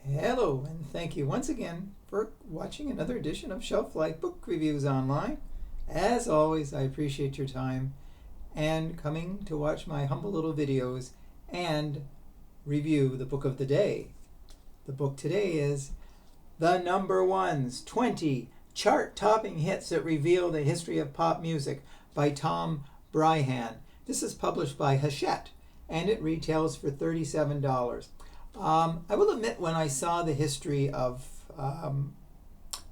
Hello, and thank you once again for watching another edition of Shelf Life Book Reviews Online. As always, I appreciate your time and coming to watch my humble little videos and review the book of the day. The book today is The Number Ones, 20 Chart-Topping Hits That Reveal the History of Pop Music by Tom Breihan. This is published by Hachette, and it retails for $37. I will admit, when I saw the history of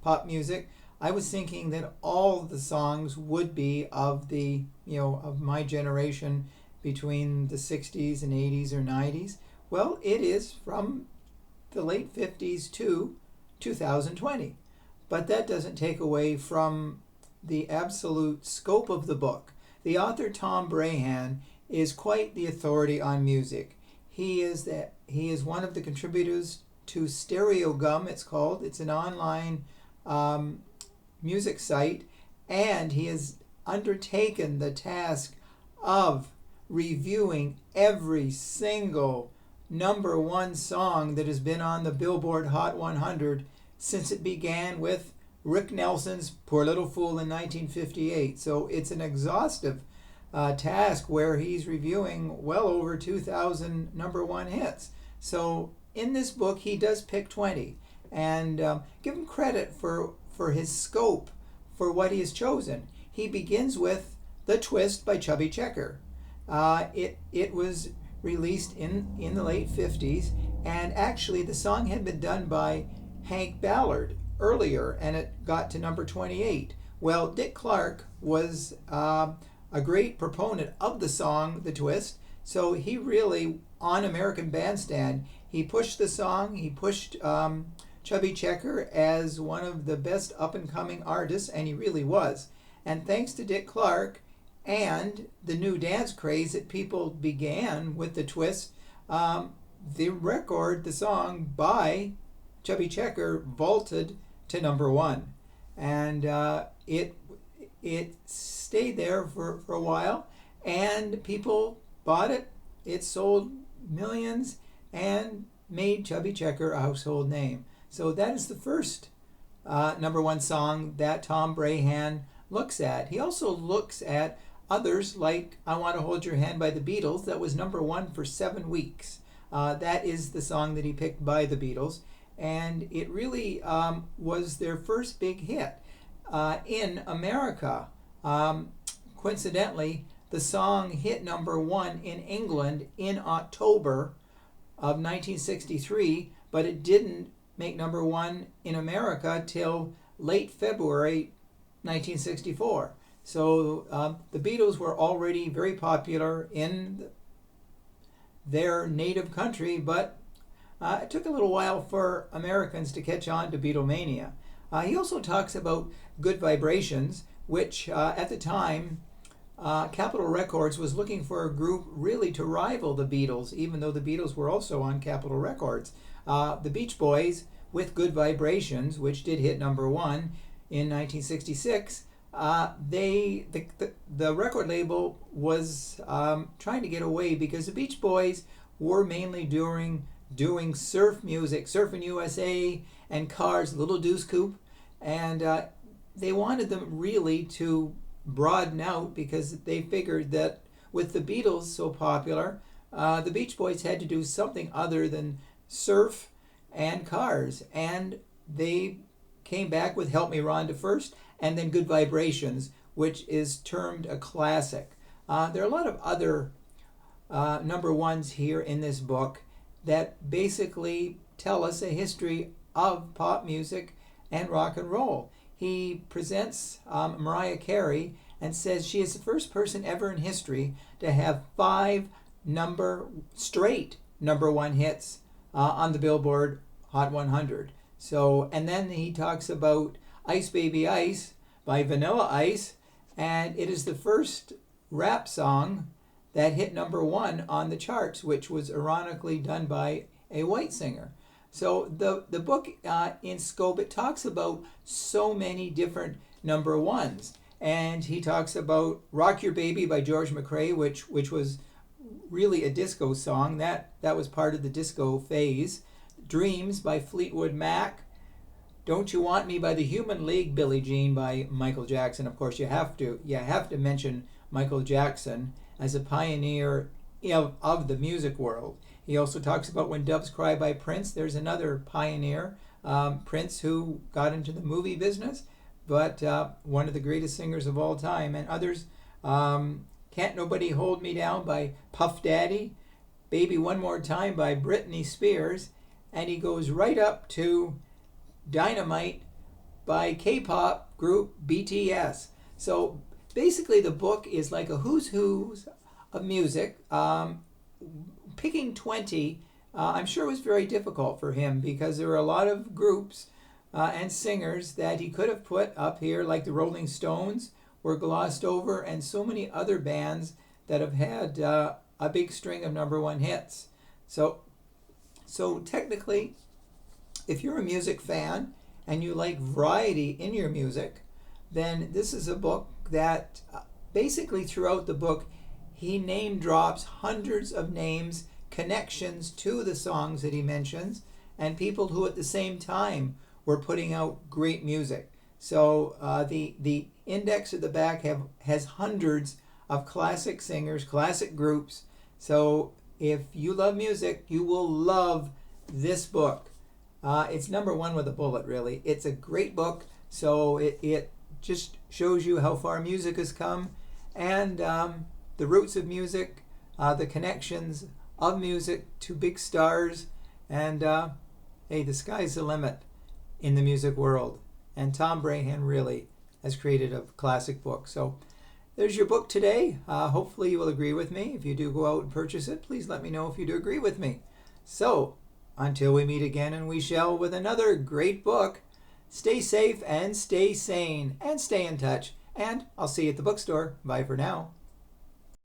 pop music, I was thinking that all the songs would be of of my generation between the 60s and 80s or 90s. Well, it is from the late 50s to 2020. But that doesn't take away from the absolute scope of the book. The author, Tom Breihan, is quite the authority on music. He is one of the contributors to Stereo Gum, it's called. It's an online music site, and he has undertaken the task of reviewing every single number one song that has been on the Billboard Hot 100 since it began with Rick Nelson's Poor Little Fool in 1958. So it's an exhaustive task where he's reviewing well over 2,000 number one hits. So in this book, he does pick 20, and give him credit for his scope for what he has chosen. He begins with The Twist by Chubby Checker. It was released in the late 50s, and actually the song had been done by Hank Ballard earlier, and it got to number 28. Well, Dick Clark was a great proponent of the song The Twist, so he really, on American Bandstand, he pushed the song, he pushed Chubby Checker as one of the best up-and-coming artists, and he really was. And thanks to Dick Clark and the new dance craze that people began with The Twist, the song by Chubby Checker vaulted to number one. And it stayed there for a while, and people bought it. It sold millions and made Chubby Checker a household name. So that is the first number one song that Tom Breihan looks at. He also looks at others like I Want to Hold Your Hand by the Beatles. That was number one for 7 weeks. That is the song that he picked by the Beatles, and it really was their first big hit in America. Coincidentally, the song hit number one in England in October of 1963, but it didn't make number one in America till late February 1964. So the Beatles were already very popular in their native country, but it took a little while for Americans to catch on to Beatlemania. He also talks about Good Vibrations, which at the time Capitol Records was looking for a group really to rival the Beatles, even though the Beatles were also on Capitol Records. The Beach Boys with Good Vibrations, which did hit number one in 1966, the record label was trying to get away because the Beach Boys were mainly doing surf music, Surfing USA and Cars, Little Deuce Coupe, and they wanted them really to broaden out because they figured that with the Beatles so popular, the Beach Boys had to do something other than surf and cars, and they came back with Help Me Rhonda first, and then Good Vibrations, which is termed a classic. There are a lot of other number ones here in this book that basically tell us a history of pop music and rock and roll. He presents Mariah Carey and says she is the first person ever in history to have 5 straight number one hits on the Billboard Hot 100. So, and then he talks about Ice Baby Ice by Vanilla Ice, and it is the first rap song that hit number one on the charts, which was ironically done by a white singer. So the book in scope, it talks about so many different number ones. And he talks about Rock Your Baby by George McRae, which was really a disco song. That was part of the disco phase. Dreams by Fleetwood Mac. Don't You Want Me by the Human League, Billie Jean by Michael Jackson. Of course, you have to mention Michael Jackson as a pioneer of the music world. He also talks about When Doves Cry by Prince. There's another pioneer, Prince, who got into the movie business, but one of the greatest singers of all time. And others, Can't Nobody Hold Me Down by Puff Daddy, Baby One More Time by Britney Spears, and he goes right up to Dynamite by K-pop group BTS. So basically the book is like a who's of music. Picking 20, I'm sure was very difficult for him because there were a lot of groups and singers that he could have put up here, like the Rolling Stones were glossed over, and so many other bands that have had a big string of number one hits. So technically, if you're a music fan and you like variety in your music, then this is a book that basically throughout the book, he name drops hundreds of names, connections to the songs that he mentions, and people who at the same time were putting out great music. So the index at the back has hundreds of classic singers, classic groups. So if you love music, you will love this book. It's number one with a bullet, really. It's a great book. So it just shows you how far music has come, and the roots of music, the connections of music to big stars, and hey, the sky's the limit in the music world. And Tom Breihan really has created a classic book. So there's your book today. Hopefully you will agree with me. If you do go out and purchase it, please let me know if you do agree with me. So until we meet again, and we shall, with another great book, stay safe and stay sane and stay in touch. And I'll see you at the bookstore. Bye for now.